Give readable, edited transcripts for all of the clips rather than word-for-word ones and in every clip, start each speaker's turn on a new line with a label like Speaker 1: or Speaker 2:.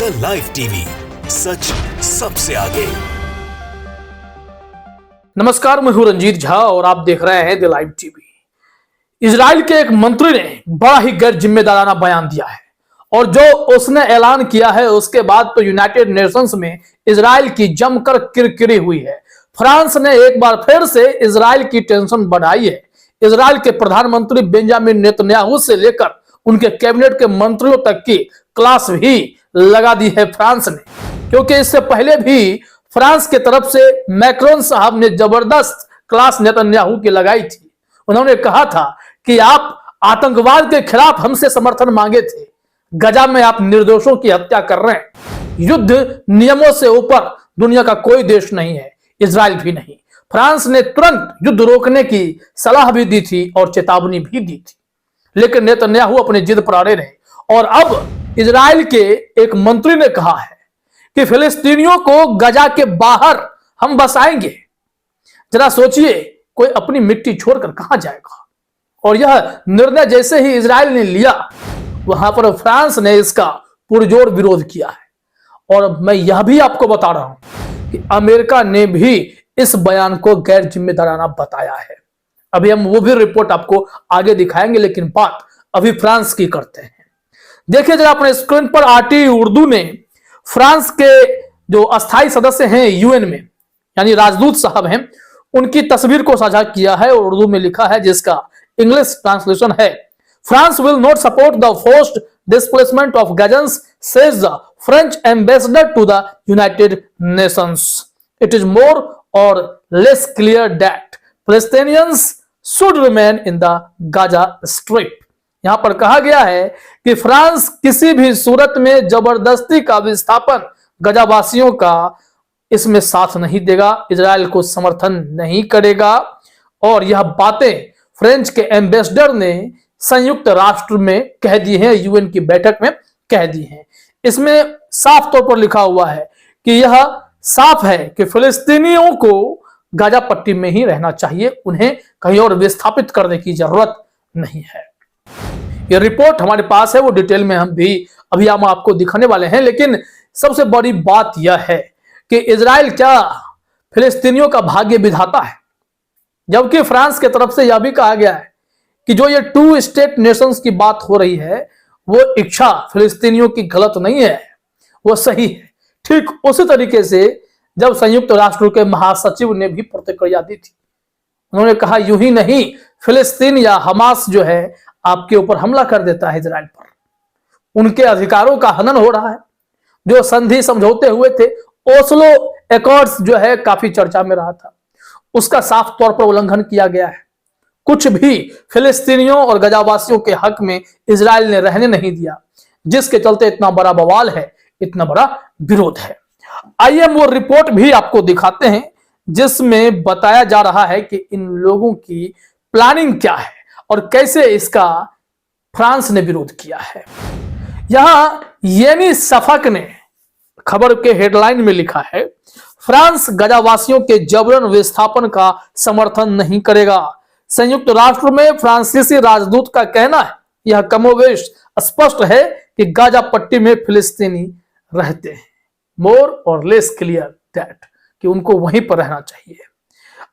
Speaker 1: The live TV, सच सबसे आगे।
Speaker 2: नमस्कार, मैं हूं रंजीत झा और आप देख रहे हैं द लाइव टीवी। इजराइल के एक मंत्री ने बड़ा ही गैर जिम्मेदाराना बयान दिया है और जो उसने ऐलान किया है उसके बाद तो यूनाइटेड नेशंस में इजराइल की जमकर किरकिरी हुई है। फ्रांस ने एक बार फिर से इजराइल की टेंशन बढ़ाई है। इजराइल के प्रधानमंत्री बेंजामिन नेतन्याहू से लेकर उनके कैबिनेट के मंत्रियों तक की क्लास भी लगा दी है फ्रांस ने, क्योंकि इससे पहले भी फ्रांस के तरफ से मैक्रोन साहब ने जबरदस्त क्लास नेतन्याहू की लगाई थी। उन्होंने कहा था कि आप आतंकवाद के खिलाफ हमसे समर्थन मांगे थे, गजा में आप निर्दोषों की हत्या कर रहे हैं। युद्ध नियमों से ऊपर दुनिया का कोई देश नहीं है, इजराइल भी नहीं। फ्रांस ने तुरंत युद्ध रोकने की सलाह भी दी थी और चेतावनी भी दी थी, लेकिन नेतन्याहू अपनी जिद पर अड़े रहे और अब इजराइल के एक मंत्री ने कहा है कि फिलिस्तीनियों को गजा के बाहर हम बसाएंगे। जरा सोचिए, कोई अपनी मिट्टी छोड़कर कहां जाएगा। और यह निर्णय जैसे ही इजराइल ने लिया, वहां पर फ्रांस ने इसका पुरजोर विरोध किया है। और मैं यह भी आपको बता रहा हूं कि अमेरिका ने भी इस बयान को गैर जिम्मेदाराना बताया है। अभी हम वो भी रिपोर्ट आपको आगे दिखाएंगे, लेकिन बात अभी फ्रांस की करते हैं। देखिए जरा अपने स्क्रीन पर आरटी उर्दू ने फ्रांस के जो अस्थायी सदस्य हैं यूएन में, यानी राजदूत साहब हैं, उनकी तस्वीर को साझा किया है और उर्दू में लिखा है, जिसका इंग्लिश ट्रांसलेशन है, France will not support the forced displacement of Gazans, says the French ambassador to the United Nations. It is more or less clear that Palestinians should remain in the Gaza Strip. यहां पर कहा गया है कि France किसी भी सूरत में जबरदस्ती का विस्थापन गजावासियों का इसमें साथ नहीं देगा, इजराइल को समर्थन नहीं करेगा। और यह बातें फ्रेंच के एम्बेसडर ने संयुक्त राष्ट्र में कह दी हैं, यूएन की बैठक में कह दी हैं। इसमें साफ तौर पर लिखा हुआ है कि यह साफ है कि फिलिस्तीनियों को गाजा पट्टी में ही रहना चाहिए, उन्हें कहीं और विस्थापित करने की जरूरत नहीं है। ये रिपोर्ट हमारे पास है, वो डिटेल में अभी हम आपको दिखाने वाले हैं। लेकिन सबसे बड़ी बात यह है कि इजराइल क्या फिलिस्तीनियों का भाग्य विधाता है, जबकि फ्रांस की तरफ से यह भी कहा गया है कि जो ये 2 स्टेट नेशंस की बात हो रही है, वो इच्छा फिलिस्तीनियों की गलत नहीं है, वो सही है। ठीक उसी तरीके से जब संयुक्त राष्ट्र के महासचिव ने भी प्रतिक्रिया दी थी, उन्होंने कहा यूं ही नहीं, फिलिस्तीन या हमास जो है आपके ऊपर हमला कर देता है इजराइल पर, उनके अधिकारों का हनन हो रहा है। जो संधि समझौते हुए थे, ओस्लो एकॉर्ड्स जो है काफी चर्चा में रहा था, उसका साफ तौर पर उल्लंघन किया गया है। कुछ भी फिलिस्तीनियों और गजावासियों के हक में इजराइल ने रहने नहीं दिया, जिसके चलते इतना बड़ा बवाल है, इतना बड़ा विरोध है। आइए हम वो रिपोर्ट भी आपको दिखाते हैं जिसमें बताया जा रहा है कि इन लोगों की प्लानिंग क्या है और कैसे इसका फ्रांस ने विरोध किया है। यहां येनी सफक ने खबर के हेडलाइन में लिखा है, फ्रांस गजावासियों के जबरन विस्थापन का समर्थन नहीं करेगा। संयुक्त राष्ट्र में फ्रांसीसी राजदूत का कहना है, यह कमोवेश स्पष्ट है कि गाजा पट्टी में फिलिस्तीनी रहते हैं, मोर और लेस क्लियर दैट, कि उनको वहीं पर रहना चाहिए।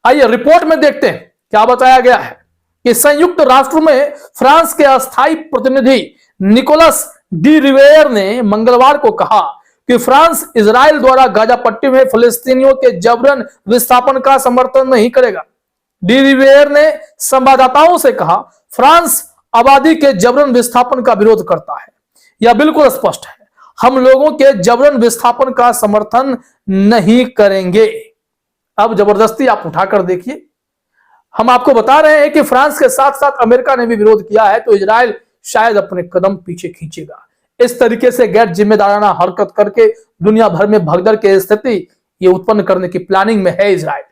Speaker 2: आइए रिपोर्ट में देखते हैं क्या बताया गया है कि संयुक्त राष्ट्र में फ्रांस के अस्थायी प्रतिनिधि निकोलस डी रिवेयर ने मंगलवार को कहा कि फ्रांस इजराइल द्वारा गाजा पट्टी में फिलिस्तीनियों के जबरन विस्थापन का समर्थन नहीं करेगा। डी रिवेयर ने संवाददाताओं से कहा, फ्रांस आबादी के जबरन विस्थापन का विरोध करता है, यह बिल्कुल स्पष्ट है, हम लोगों के जबरन विस्थापन का समर्थन नहीं करेंगे। अब जबरदस्ती आप उठाकर देखिए, हम आपको बता रहे हैं कि फ्रांस के साथ साथ अमेरिका ने भी विरोध किया है, तो इजराइल शायद अपने कदम पीछे खींचेगा। इस तरीके से गैर जिम्मेदाराना हरकत करके दुनिया भर में भगदड़ की स्थिति ये उत्पन्न करने की प्लानिंग में है इजराइल।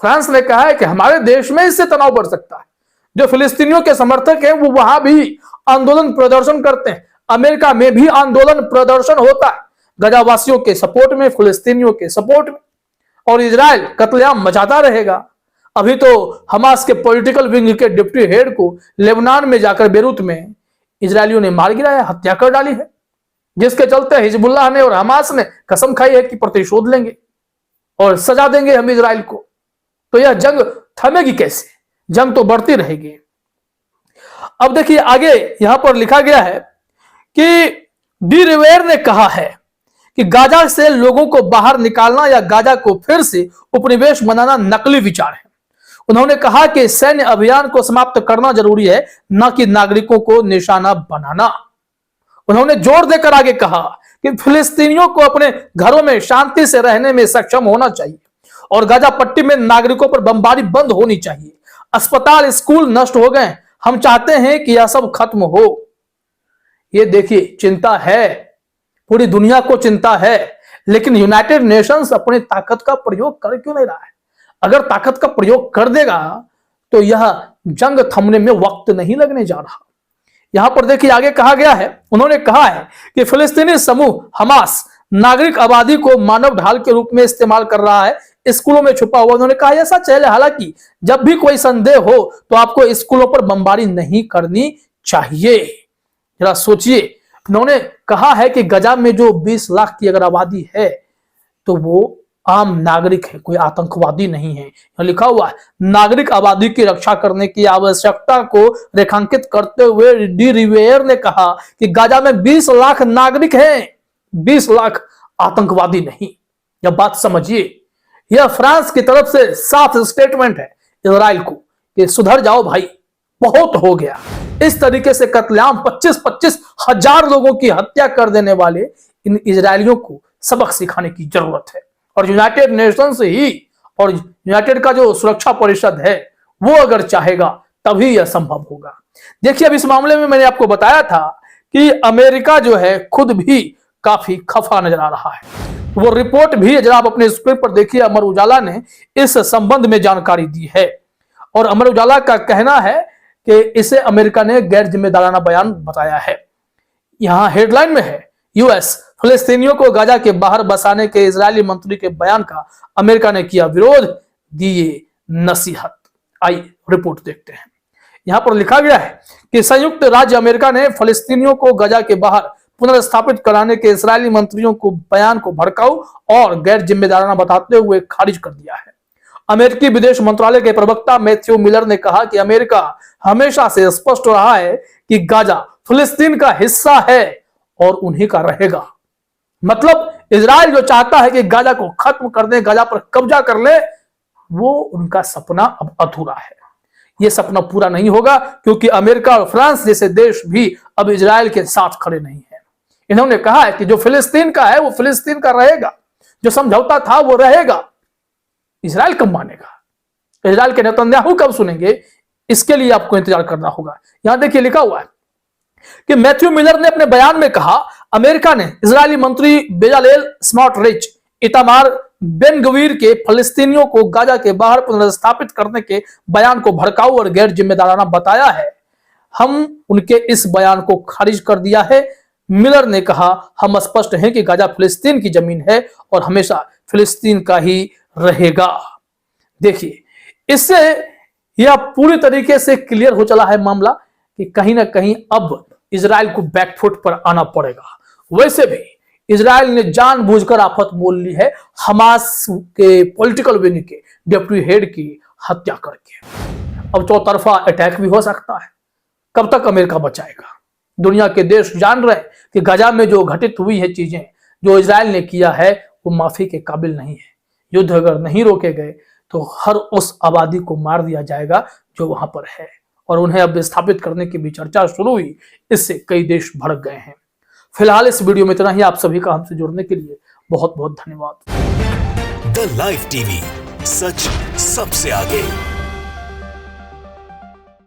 Speaker 2: फ्रांस ने कहा है कि हमारे देश में इससे तनाव बढ़ सकता है। जो फिलिस्तीनियों के समर्थक हैं वो वहां भी आंदोलन प्रदर्शन करते हैं, अमेरिका में भी आंदोलन प्रदर्शन होता है, गजावासियों के सपोर्ट में, फिलिस्तीनियों के सपोर्ट में, और इजराइल कत्लेआम मचाता रहेगा। अभी तो हमास के पॉलिटिकल विंग के डिप्टी हेड को लेबनान में जाकर बेरूत में इजरायलियों ने मार गिराया, हत्या कर डाली है। जिसके चलते हिजबुल्लाह ने और हमास ने कसम खाई है कि प्रतिशोध लेंगे और सजा देंगे हम इजराइल को। तो यह जंग थमेगी कैसे? जंग तो बढ़ती रहेगी। अब देखिए आगे यहां पर लिखा गया है कि डी रिवेयर ने कहा है कि गाजा से लोगों को बाहर निकालना या गाजा को फिर से उपनिवेश बनाना नकली विचार है। उन्होंने कहा कि सैन्य अभियान को समाप्त करना जरूरी है, न कि नागरिकों को निशाना बनाना। उन्होंने जोर देकर आगे कहा कि फिलिस्तीनियों को अपने घरों में शांति से रहने में सक्षम होना चाहिए और गाजा पट्टी में नागरिकों पर बमबारी बंद होनी चाहिए। अस्पताल, स्कूल नष्ट हो गए। हम चाहते हैं कि यह सब खत्म हो। ये देखिए, चिंता है, पूरी दुनिया को चिंता है, लेकिन यूनाइटेड नेशंस अपनी ताकत का प्रयोग कर क्यों नहीं रहा है? अगर ताकत का प्रयोग कर देगा तो यह जंग थमने में वक्त नहीं लगने जा रहा। यहां पर देखिए आगे कहा गया है, उन्होंने कहा है कि फिलिस्तीनी समूह हमास नागरिक आबादी को मानव ढाल के रूप में इस्तेमाल कर रहा है, स्कूलों में छुपा हुआ। उन्होंने कहा यह सच है, हालांकि जब भी कोई संदेह हो तो आपको स्कूलों पर बमबारी नहीं करनी चाहिए। जरा सोचिए, उन्होंने कहा है कि गाजा में जो 20 लाख की अगर आबादी है तो वो आम नागरिक है, कोई आतंकवादी नहीं है। यहां लिखा हुआ है नागरिक आबादी की रक्षा करने की आवश्यकता को रेखांकित करते हुए डी रिवेयर ने कहा कि गाजा में 20 लाख नागरिक हैं, 20 लाख आतंकवादी नहीं। यह बात समझिए। यह फ्रांस की तरफ से साफ स्टेटमेंट है इजराइल को कि सुधर जाओ भाई, बहुत हो गया। इस तरीके से कत्लेआम 25-25 हजार लोगों की हत्या कर देने वाले इन इजरायलियों को सबक सिखाने की जरूरत है। और यूनाइटेड नेशंस ही और यूनाइटेड का जो सुरक्षा परिषद है वो अगर चाहेगा तभी यह संभव होगा। देखिए, अब इस मामले में मैंने आपको बताया था कि अमेरिका जो है खुद भी काफी खफा नजर आ रहा है। वो रिपोर्ट भी जरा आप अपने स्क्रीन पर देखिए, अमर उजाला ने इस संबंध में जानकारी दी है और अमर उजाला का कहना है कि इसे अमेरिका ने गैर जिम्मेदाराना बयान बताया है। यहां हेडलाइन में है, यूएस फिलिस्तीनियों को गाजा के बाहर बसाने के इजरायली मंत्री के बयान का अमेरिका ने किया विरोध, दिए नसीहत। आइए रिपोर्ट देखते हैं। यहां पर लिखा गया है कि संयुक्त राज्य अमेरिका ने फिलिस्तीनियों को गाजा के बाहर पुनर्स्थापित कराने के इजरायली मंत्रियों को बयान को भड़काऊ और गैर जिम्मेदाराना बताते हुए खारिज कर दिया है। अमेरिकी विदेश मंत्रालय के प्रवक्ता मैथ्यू मिलर ने कहा कि अमेरिका हमेशा से स्पष्ट रहा है कि गाजा फिलिस्तीन का हिस्सा है और उन्हीं का रहेगा। मतलब इजराइल जो चाहता है कि गाजा को खत्म कर दे, गाजा पर कब्जा कर ले, वो उनका सपना अब अधूरा है। ये सपना पूरा नहीं होगा क्योंकि अमेरिका और फ्रांस जैसे देश भी अब इजराइल के साथ खड़े नहीं है। इन्होंने कहा है कि जो फिलिस्तीन का है वो फिलिस्तीन का रहेगा, जो समझौता था वो रहेगा। इजराइल कब मानेगा? इजराइल के नेतन्याहू कब सुनेंगे? इसके लिए आपको इंतजार करना होगा। यहां देखिए लिखा हुआ है कि मैथ्यू मिलर ने अपने बयान में कहा, अमेरिका ने इजरायली मंत्री Bezalel Smotrich, Itamar Ben Gvir के फिलिस्तीनियों को गाजा के बाहर पुनर्स्थापित करने के बयान को भड़काऊ और गैर जिम्मेदाराना बताया है। हम उनके इस बयान को खारिज कर दिया है। मिलर ने कहा, हम स्पष्ट हैं कि गाजा फिलिस्तीन की जमीन है और हमेशा फिलिस्तीन का ही रहेगा। देखिए, इससे यह पूरी तरीके से क्लियर हो चला है मामला कि कहीं ना कहीं अब इजराइल को बैकफुट पर आना पड़ेगा। वैसे भी इजराइल ने जानबूझकर आफत मोल ली है हमास के पॉलिटिकल विंग के डिप्टी हेड की हत्या करके। अब चौतरफा अटैक भी हो सकता है। कब तक अमेरिका बचाएगा? दुनिया के देश जान रहे हैं कि गाजा में जो घटित हुई है चीजें, जो इजराइल ने किया है, वो माफी के काबिल नहीं है। युद्ध अगर नहीं रोके गए तो हर उस आबादी को मार दिया जाएगा जो वहां पर है। और उन्हें अब विस्थापित करने की भी चर्चा शुरू हुई, इससे कई देश भड़क गए हैं। फिलहाल इस वीडियो में इतना ही। आप सभी का हमसे जुड़ने के लिए बहुत बहुत धन्यवाद।
Speaker 1: द लाइव टीवी, सच सबसे आगे।